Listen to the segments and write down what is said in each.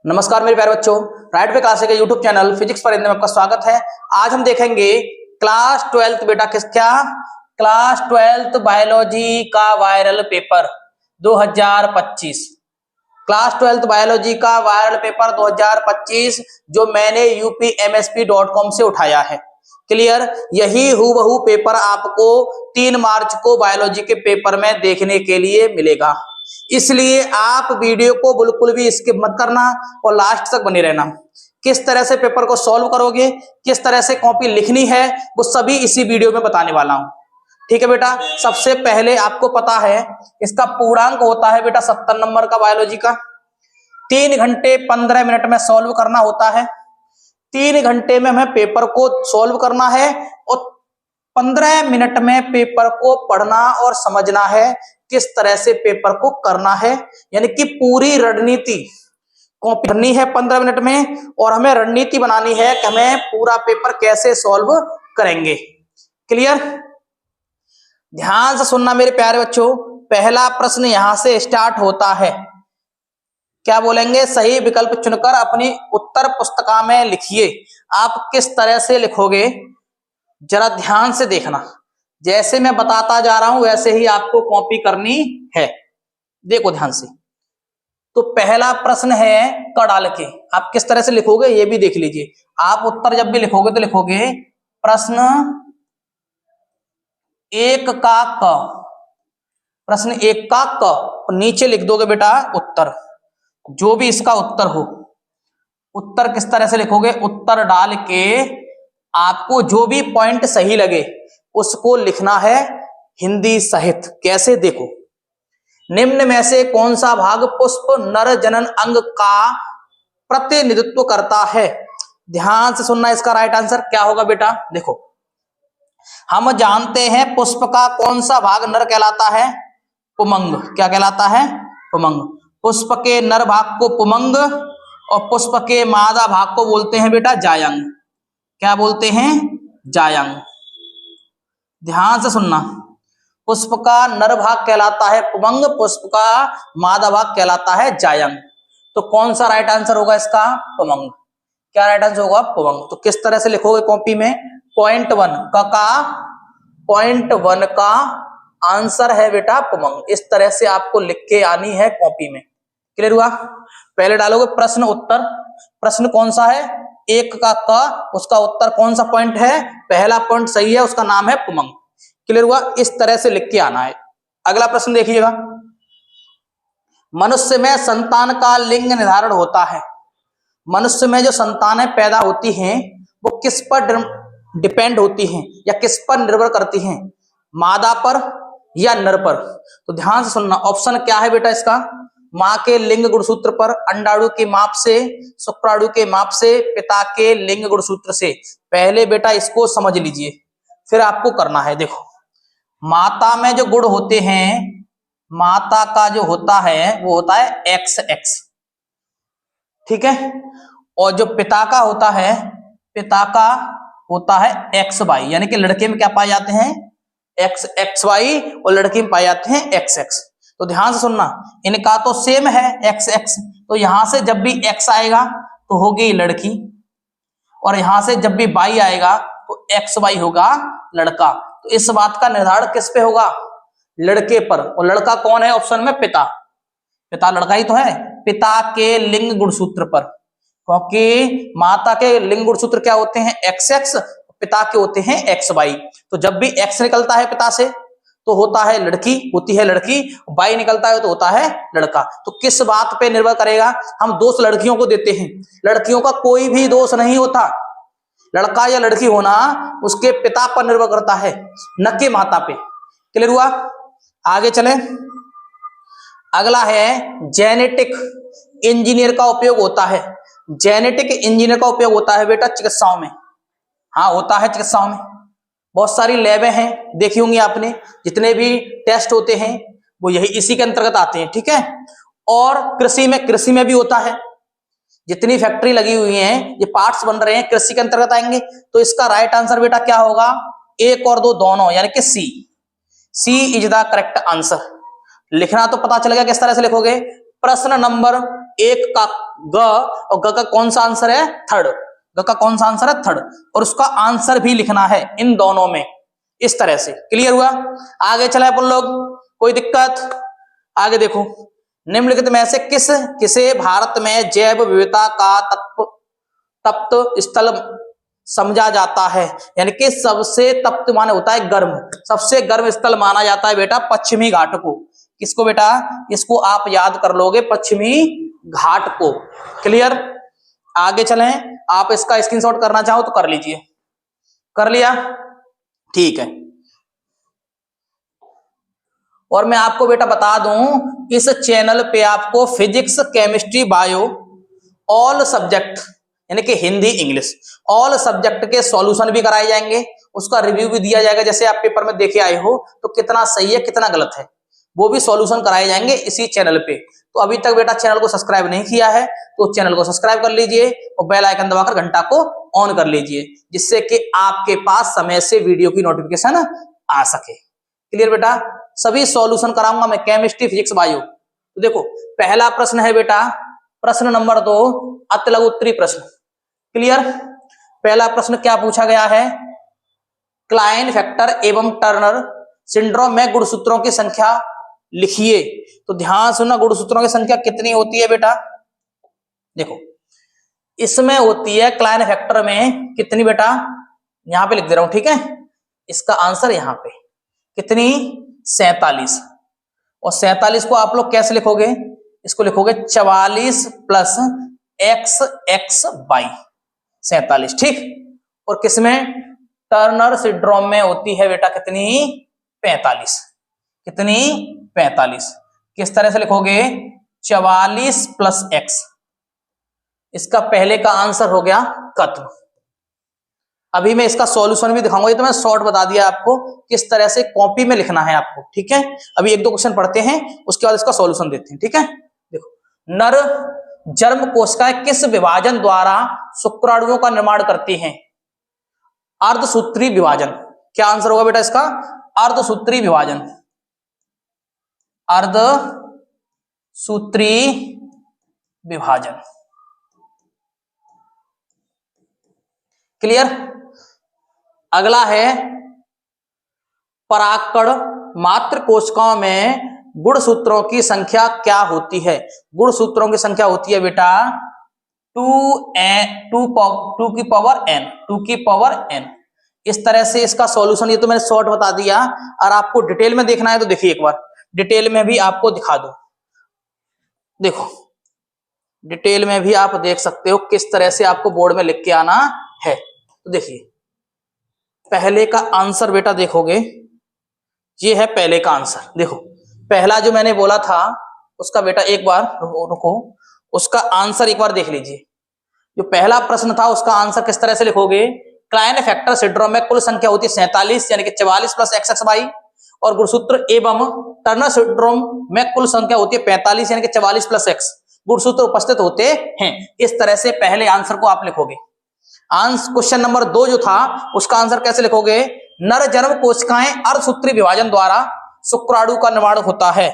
नमस्कार मेरे प्यारे बच्चों, राइट पे क्लास के यूट्यूब चैनल फिजिक्स पर में आपका स्वागत है। आज हम देखेंगे क्लास 12th बेटा क्लास 12th बायोलॉजी का viral paper 2025। Class 12th biology का वायरल पेपर 2025 जो मैंने upmsp.com से उठाया है। क्लियर, यही हूबहू पेपर आपको 3 मार्च को बायोलॉजी के पेपर में देखने के लिए मिलेगा, इसलिए आप वीडियो को बिल्कुल भी स्किप मत करना और लास्ट तक बने रहना। किस तरह से पेपर को सॉल्व करोगे, किस तरह से कॉपी लिखनी है, वो सभी इसी वीडियो में बताने वाला हूं। ठीक है बेटा, सबसे पहले आपको पता है इसका पूर्णांक होता है बेटा 70 नंबर का बायोलॉजी का। 3 घंटे 15 मिनट में सॉल्व करना होता है। 3 घंटे में हमें पेपर को सॉल्व करना है और 15 मिनट में पेपर को पढ़ना और समझना है किस तरह से पेपर को करना है, यानी कि पूरी रणनीति कॉपी करनी है 15 मिनट में और हमें रणनीति बनानी है कि हमें पूरा पेपर कैसे सॉल्व करेंगे। क्लियर, ध्यान से सुनना मेरे प्यारे बच्चों। पहला प्रश्न यहां से स्टार्ट होता है। क्या बोलेंगे? सही विकल्प चुनकर अपनी उत्तर पुस्तिका में लिखिए। आप किस तरह से लिखोगे जरा ध्यान से देखना, जैसे मैं बताता जा रहा हूं वैसे ही आपको कॉपी करनी है। देखो ध्यान से। तो पहला प्रश्न है क डाल के आप किस तरह से लिखोगे ये भी देख लीजिए। आप उत्तर जब भी लिखोगे तो लिखोगे प्रश्न 1 का क, प्रश्न 1 का क, नीचे लिख दोगे बेटा उत्तर, जो भी इसका उत्तर हो। उत्तर किस तरह से लिखोगे? उत्तर डाल के आपको जो भी पॉइंट सही लगे उसको लिखना है हिंदी सहित। कैसे? देखो, निम्न में से कौन सा भाग पुष्प नर जनन अंग का प्रतिनिधित्व करता है? ध्यान से सुनना, इसका राइट आंसर क्या होगा बेटा? देखो, हम जानते हैं पुष्प का कौन सा भाग नर कहलाता है? पुमंग। क्या कहलाता है? पुमंग। पुष्प के नर भाग को पुमंग और पुष्प के मादा भाग को बोलते हैं बेटा जायंग। क्या बोलते हैं? जायंग। ध्यान से सुनना, पुष्प का नर भाग कहलाता है पुमंग, पुष्प का मादा भाग कहलाता है जायंग। तो कौन सा राइट आंसर होगा इसका? पुमंग। क्या राइट आंसर होगा? पुमंग। तो किस तरह से लिखोगे कॉपी में? पॉइंट 1 का आंसर है बेटा पुमंग। इस तरह से आपको लिख के आनी है कॉपी में। क्लियर हुआ? पहले डालोगे प्रश्न उत्तर, प्रश्न कौन सा है? 1 का क, उसका उत्तर कौन सा पॉइंट है? पहला पॉइंट सही है, उसका नाम है पुमंग। क्लियर हुआ? इस तरह से लिख के आना है। अगला प्रश्न देखिएगा। मनुष्य में संतान का लिंग निर्धारण होता है। मनुष्य में जो संतानें पैदा होती हैं वो किस पर डिपेंड होती हैं या किस पर निर्भर करती हैं? मादा पर या नर पर? तो ध्यान से सुनना, ऑप्शन क्या है बेटा इसका? मां के लिंग गुणसूत्र पर, अंडाणु के माप से, शुक्राणु के माप से, पिता के लिंग गुणसूत्र से। पहले बेटा इसको समझ लीजिए, फिर आपको करना है। देखो, माता में जो गुण होते हैं, माता का जो होता है वो होता है XX, ठीक है, और जो पिता का होता है, पिता का होता है XY, यानी कि लड़के में क्या पाए जाते हैं? XY और लड़की में पाए जाते हैं XX। तो ध्यान से सुनना, इनका तो सेम है XX, तो यहां से जब भी X आएगा तो होगी लड़की और यहां से जब भी Y आएगा तो XY होगा लड़का। तो इस बात का निर्धारण किस पे होगा? लड़के पर। और लड़का कौन है ऑप्शन में? पिता। पिता लड़का ही तो है। पिता के लिंग गुणसूत्र पर, क्योंकि माता के लिंग गुणसूत्र क्या होते हैं? XX, पिता के होते हैं XY। तो जब भी X निकलता है पिता से तो होता है लड़की, होती है लड़की, Y निकलता है तो होता है लड़का। तो किस बात पे निर्भर करेगा? हम दोष लड़कियों को देते हैं, लड़कियों का कोई भी दोष नहीं होता। लड़का या लड़की होना उसके पिता पर निर्भर करता है, न कि माता पे। क्लियर हुआ? आगे चले। अगला है जेनेटिक इंजीनियर का उपयोग होता है। जेनेटिक इंजीनियर का उपयोग होता है बेटा चिकित्साओं में। हाँ, होता है चिकित्साओं में। बहुत सारी लैबें हैं, देखी होंगी आपने, जितने भी टेस्ट होते हैं वो यही इसी के अंतर्गत आते हैं, ठीक है। और कृषि में भी होता है। जितनी फैक्ट्री लगी हुई हैं, ये पार्ट्स बन रहे हैं, कृषि के अंतर्गत आएंगे। तो इसका राइट आंसर बेटा क्या होगा? 1 और 2 दोनों, यानी कि सी इज द करेक्ट आंसर। लिखना तो पता चलेगा किस तरह से लिखोगे। प्रश्न नंबर एक का ग और ग का कौन सा आंसर है, थर्ड, ग का कौन सा आंसर है, थर्ड, और उसका आंसर भी लिखना है इन दोनों में, इस तरह से। क्लियर हुआ? आगे चले अपन लोग, कोई दिक्कत? आगे देखो, निम्नलिखित में से किसे भारत में जैव विविधता का तप्त स्थल समझा जाता है, यानी कि सबसे तप्त माने होता है गर्म, सबसे गर्म स्थल माना जाता है बेटा पश्चिमी घाट को। किसको बेटा? इसको आप याद कर लोगे, पश्चिमी घाट को। क्लियर? आगे चलें, आप इसका स्क्रीनशॉट करना चाहो तो कर लीजिए। कर लिया? ठीक है। और मैं आपको बेटा बता दूं, इस चैनल पे आपको physics, chemistry, bio all subject यानी कि हिंदी, इंग्लिश ऑल सब्जेक्ट के सॉल्यूशन भी कराए जाएंगे, उसका रिव्यू भी दिया जाएगा, जैसे आप पेपर में देखे आए हो तो कितना सही है कितना गलत है, वो भी सॉल्यूशन कराए जाएंगे इसी चैनल पे। तो अभी तक बेटा चैनल को सब्सक्राइब नहीं किया है तो चैनल को सब्सक्राइब कर लीजिए और बेल आइकन दबाकर घंटा को ऑन कर लीजिए, जिससे कि आपके पास समय से वीडियो की नोटिफिकेशन आ सके। क्लियर बेटा? सभी सॉल्यूशन कराऊंगा मैं, केमिस्ट्री, फिजिक्स, बायो। तो देखो, पहला प्रश्न है बेटा प्रश्न नंबर 2, अतिलघु उत्तरी प्रश्न। क्लियर? पहला प्रश्न क्या पूछा गया है, क्लाइनफेक्टर एवं टर्नर सिंड्रोम में गुणसूत्रों की संख्या लिखिए। तो ध्यान सुनना, गुणसूत्रों की संख्या कितनी होती है बेटा? देखो, इसमें होती है क्लाइनफेक्टर में कितनी बेटा, यहां पे लिख दे रहा हूं, ठीक है? इसका आंसर यहां पे कितनी, 47। और 47 को आप लोग कैसे लिखोगे? इसको लिखोगे 44 प्लस एक्स एक्स बाई 47, ठीक? और किसमें, टर्नर सिंड्रोम में होती है बेटा कितनी, 45। कितनी, 45। किस तरह से लिखोगे, 44 प्लस एक्स। इसका पहले का आंसर हो गया खत्म। अभी मैं इसका सॉल्यूशन भी दिखाऊंगा, ये तो मैं शॉर्ट बता दिया आपको किस तरह से कॉपी में लिखना है आपको, ठीक है? अभी एक दो क्वेश्चन पढ़ते हैं, उसके बाद इसका सॉल्यूशन देते हैं, ठीक है? देखो, नर जर्म कोशिकाएं किस विभाजन द्वारा शुक्राणुओं का निर्माण करती हैं? अर्धसूत्री विभाजन। क्या आंसर होगा बेटा इसका? अर्धसूत्री विभाजन। अर्धसूत्री विभाजन। क्लियर? अगला है, परागकण मात्र कोशिकाओं में गुणसूत्रों की संख्या क्या होती है? गुणसूत्रों की संख्या होती है बेटा 2 की पावर n। इस तरह से इसका सॉल्यूशन, ये तो मैंने शॉर्ट बता दिया, और आपको डिटेल में देखना है तो देखिए एक बार, डिटेल में भी आपको दिखा दो। देखो, डिटेल में भी आप देख सकते हो किस तरह से आपको बोर्ड में लिख के आना है। तो देखिए, पहले का आंसर बेटा देखोगे, ये है पहले का आंसर। देखो, पहला जो मैंने बोला था उसका बेटा एक बार रुको, उसका आंसर एक बार देख लीजिए। जो पहला प्रश्न था उसका आंसर किस तरह से लिखोगे, क्लाइनफेक्टर सिंड्रोम में कुल संख्या होती है 47 यानी कि 44 प्लस एक्स एक्स वाई, और गुणसूत्र एवं टर्नर सिंड्रोम में कुल संख्या होती है 45 यानी कि 44 प्लस एक्स, गुणसूत्र उपस्थित होते हैं। इस तरह से पहले आंसर को आप लिखोगे। क्वेश्चन नंबर 2 जो था उसका आंसर कैसे लिखोगे, नर जर्म कोशिकाएं अर्धसूत्री विभाजन द्वारा शुक्राणु का निर्माण होता है।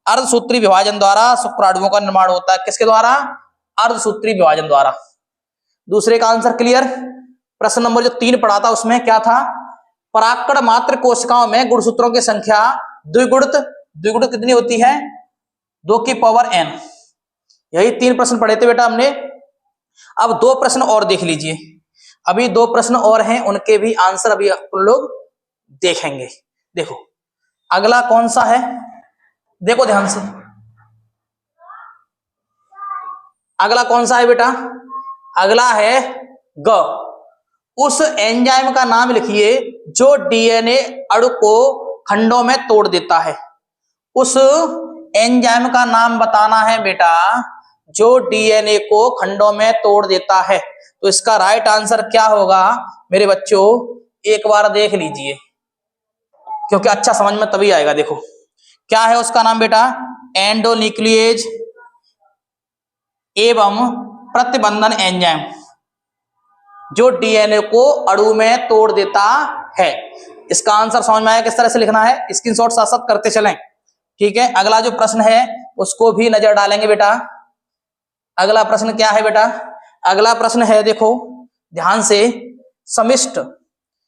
अर्धसूत्री विभाजन द्वारा शुक्राणुओं का निर्माण होता है। किसके द्वारा? अर्धसूत्री विभाजन द्वारा। दूसरे का आंसर क्लियर? प्रश्न नंबर जो 3 पढ़ा था उसमें क्या था, परागकण मात्र कोशिकाओं में गुणसूत्रों की संख्या द्विगुणित कितनी होती है, 2 की पावर n। यही 3 प्रश्न पढ़े थे बेटा हमने। अब 2 प्रश्न और देख लीजिए, अभी 2 प्रश्न और हैं, उनके भी आंसर अभी अपन लोग देखेंगे। देखो, अगला कौन सा है, देखो ध्यान से, अगला कौन सा है बेटा, अगला है ग। उस एंजाइम का नाम लिखिए जो डीएनए अणु को खंडों में तोड़ देता है। उस एंजाइम का नाम बताना है बेटा जो डीएनए को खंडों में तोड़ देता है। तो इसका राइट आंसर क्या होगा मेरे बच्चों, एक बार देख लीजिए, क्योंकि अच्छा समझ में तभी आएगा। देखो, क्या है उसका नाम बेटा, एंडोन्यूक्लिएज एवं प्रतिबंधन एंजाइम, जो डीएनए को अणु में तोड़ देता है। इसका आंसर समझ में आया किस तरह से लिखना है, स्क्रीनशॉट साथ साथ करते चलें, ठीक है? अगला जो प्रश्न है उसको भी नजर डालेंगे बेटा। अगला प्रश्न क्या है बेटा? अगला प्रश्न है, देखो ध्यान से, समिष्ट।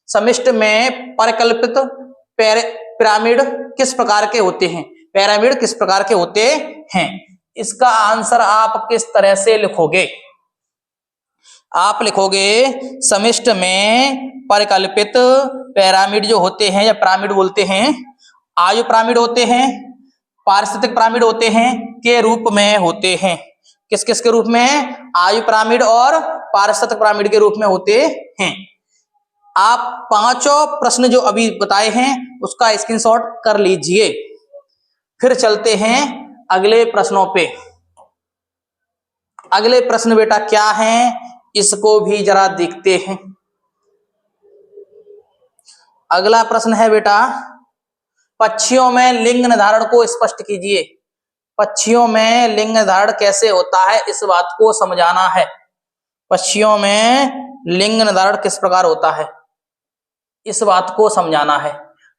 समिष्ट में परिकल्पित पिरामिड किस प्रकार के होते हैं? पिरामिड किस प्रकार के होते हैं? इसका आंसर आप किस तरह से लिखोगे? आप लिखोगे समिष्ट में परिकल्पित पिरामिड जो होते हैं, या पिरामिड बोलते हैं, आयु पिरामिड होते हैं, पारिस्थितिक पिरामिड होते हैं, के रूप में होते हैं। किस किस के रूप में? आयु पिरामिड और पारिस्थितिक पिरामिड के रूप में होते हैं। आप पांचों प्रश्न जो अभी बताए हैं उसका स्क्रीनशॉट कर लीजिए। फिर चलते हैं अगले प्रश्नों पे। अगले प्रश्न बेटा क्या हैं, इसको भी जरा देखते हैं। अगला प्रश्न है बेटा, पक्षियों में लिंग निर्धारण को स्पष्ट कीजिए। पक्षियों में लिंग निर्धारण कैसे होता है, इस बात को समझाना है। पक्षियों में लिंग निर्धारण किस प्रकार होता है, इस बात को समझाना है।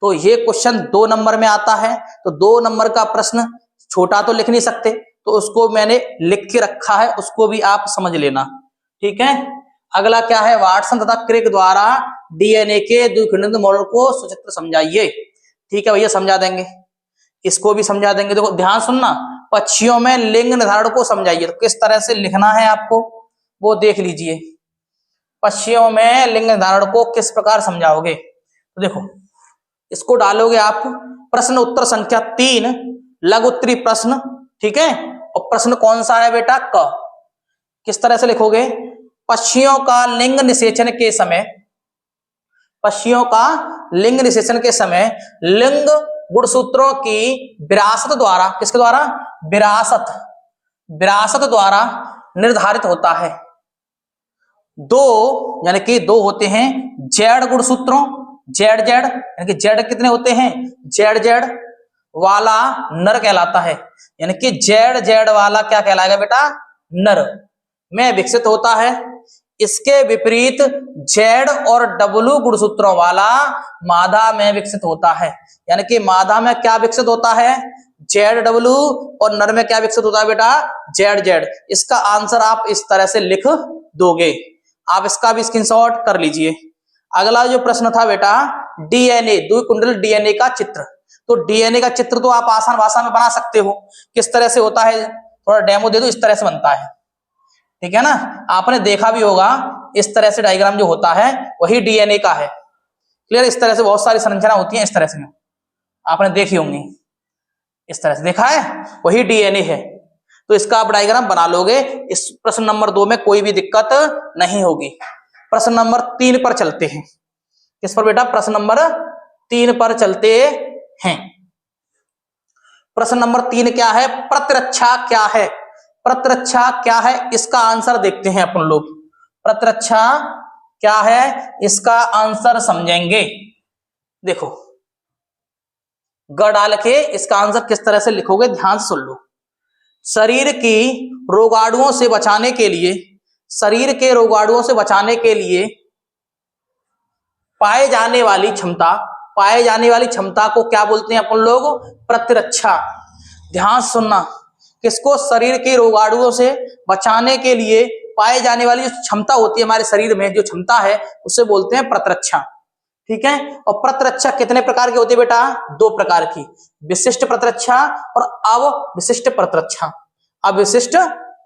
तो ये क्वेश्चन 2 नंबर में आता है। तो 2 नंबर का प्रश्न छोटा तो लिख नहीं सकते, तो उसको मैंने लिख के रखा है, उसको भी आप समझ लेना, ठीक है। अगला क्या है, वाटसन तथा क्रिक द्वारा डीएनए के द्विखंडित मॉडल को सचित्र समझाइए। ठीक है भैया, समझा देंगे, इसको भी समझा देंगे। देखो ध्यान सुनना, पक्षियों में लिंग निर्धारण को समझाइए। तो किस तरह से लिखना है आपको वो देख लीजिए। पक्षियों में लिंग निर्धारण को किस प्रकार समझाओगे? तो देखो, इसको डालोगे आप प्रश्न उत्तर संख्या 3, लघु उत्तरीय प्रश्न, ठीक है। और प्रश्न कौन सा है बेटा? क। किस तरह से लिखोगे? पक्षियों का लिंग निषेचन के समय, पक्षियों का लिंग निषेचन के समय लिंग गुणसूत्रों की विरासत द्वारा, किसके द्वारा? विरासत द्वारा निर्धारित होता है। 2 यानी कि 2 होते हैं जेड गुणसूत्रों, जेड यानी कि जेड कितने होते हैं? जेड वाला नर कहलाता है। यानी कि जेड वाला क्या कहलाएगा बेटा? नर में विकसित होता है। इसके विपरीत जेड और डब्लू गुणसूत्रों वाला मादा में विकसित होता है। यानी कि मादा में क्या विकसित होता है? जेड डब्लू, और नर में क्या विकसित होता है बेटा? जेड। इसका आंसर आप इस तरह से लिख दोगे। आप इसका भी स्क्रीनशॉट कर लीजिए। अगला जो प्रश्न था बेटा, डीएनए, द्विकुंडल डीएनए का चित्र। तो डीएनए का चित्र तो आप आसान भाषा में बना सकते हो। किस तरह से होता है, थोड़ा डेमो दे दो। इस तरह से बनता है, ठीक है ना, आपने देखा भी होगा। इस तरह से डायग्राम जो होता है वही डीएनए का है। क्लियर? इस तरह से बहुत सारी संरचना होती है, इस तरह से आपने देखी होंगी। इस तरह से देखा है, वही डीएनए है। तो इसका आप डायग्राम बना लोगे। इस प्रश्न नंबर 2 में कोई भी दिक्कत नहीं होगी। प्रश्न नंबर 3 पर चलते हैं। किस पर बेटा? प्रश्न नंबर 3 पर चलते हैं। प्रश्न नंबर 3 क्या है? प्रतिरक्षा क्या है? प्रतिरक्षा क्या है, इसका आंसर देखते हैं अपन लोग। प्रतिरक्षा क्या है, इसका आंसर समझेंगे। देखो, ग डाल के इसका आंसर किस तरह से लिखोगे, ध्यान से सुन लो। शरीर की रोगाणुओं से बचाने के लिए, शरीर के रोगाणुओं से बचाने के लिए पाए जाने वाली क्षमता को क्या बोलते हैं अपन लोग? प्रतिरक्षा। ध्यान सुनना, किसको? शरीर के रोगाणुओं से बचाने के लिए पाए जाने वाली जो क्षमता होती है हमारे शरीर में, जो क्षमता है, उसे बोलते हैं प्रतिरक्षा, ठीक है। और प्रतिरक्षा कितने प्रकार की होती है बेटा? 2 प्रकार की, विशिष्ट प्रतिरक्षा और अविशिष्ट प्रतिरक्षा। अविशिष्ट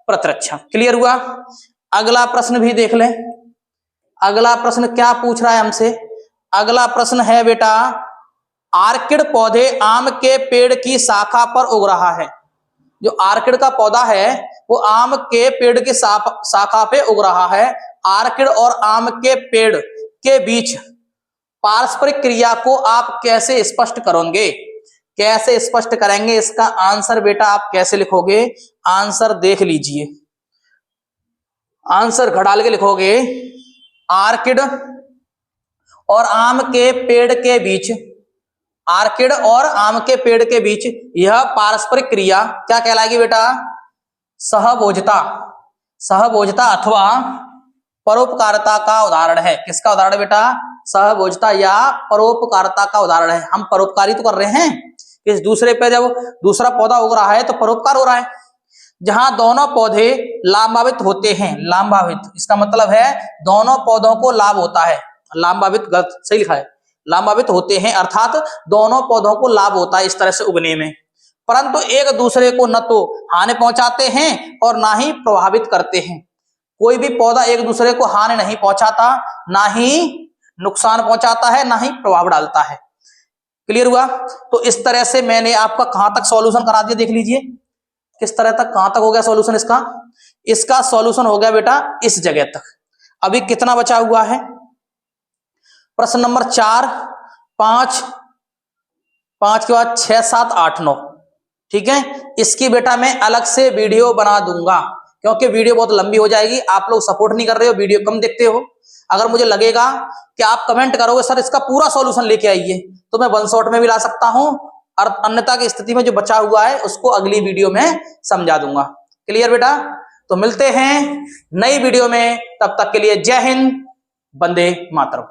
प्रतिरक्षा, क्लियर हुआ? अगला प्रश्न भी देख लें। अगला प्रश्न क्या पूछ रहा है हमसे? अगला प्रश्न है बेटा, आर्किड पौधे आम के पेड़ की शाखा पर उग रहा है। जो आर्किड का पौधा है वो आम के पेड़ की शाखा पे उग रहा है। आर्किड और आम के पेड़ के बीच पारस्परिक क्रिया को आप कैसे स्पष्ट करोगे? कैसे स्पष्ट करेंगे? इसका आंसर बेटा आप कैसे लिखोगे? आंसर देख लीजिए। आंसर घड़ाल के लिखोगे, आर्किड और आम के पेड़ के बीच, आर्किड और आम के पेड़ के बीच यह पारस्परिक क्रिया क्या कहलाएगी बेटा? सहभोजता। सहभोजता अथवा परोपकारिता का उदाहरण है। किसका उदाहरण बेटा? सहभोजता या परोपकारिता का उदाहरण है। हम परोपकारी तो कर रहे हैं, इस दूसरे पे जब दूसरा पौधा उग रहा है तो परोपकार हो रहा है। जहां दोनों पौधे लाभान्वित होते हैं। लाभान्वित इसका मतलब है दोनों पौधों को लाभ होता है। लाभान्वित गलत, सही लिखा है, लाभान्वित होते हैं अर्थात दोनों पौधों को लाभ होता है इस तरह से उगने में, परंतु एक दूसरे को न तो हानि पहुंचाते हैं और ना ही प्रभावित करते हैं। कोई भी पौधा एक दूसरे को हानि नहीं पहुंचाता, ना ही नुकसान पहुंचाता है, ना ही प्रभाव डालता है। क्लियर हुआ? तो इस तरह से मैंने आपका कहां तक सॉल्यूशन करा दिया, देख लीजिए किस तरह तक, कहां तक हो गया सॉल्यूशन इसका। इसका सॉल्यूशन हो गया बेटा इस जगह तक। अभी कितना बचा हुआ है? प्रश्न नंबर 4, 5, 5 के बाद 6, 7, 8, 9। ठीक है, इसकी बेटा मैं अलग से वीडियो बना दूंगा क्योंकि वीडियो बहुत लंबी हो जाएगी। आप लोग सपोर्ट नहीं कर रहे हो, वीडियो कम देखते हो। अगर मुझे लगेगा कि आप कमेंट करोगे सर इसका पूरा सॉल्यूशन लेके आइए, तो मैं वन शॉट में भी ला सकता हूं, और अन्यथा की स्थिति में जो बचा हुआ है उसको अगली वीडियो में समझा दूंगा। क्लियर बेटा? तो मिलते हैं नई वीडियो में, तब तक के लिए जय हिंद, वंदे मातरम।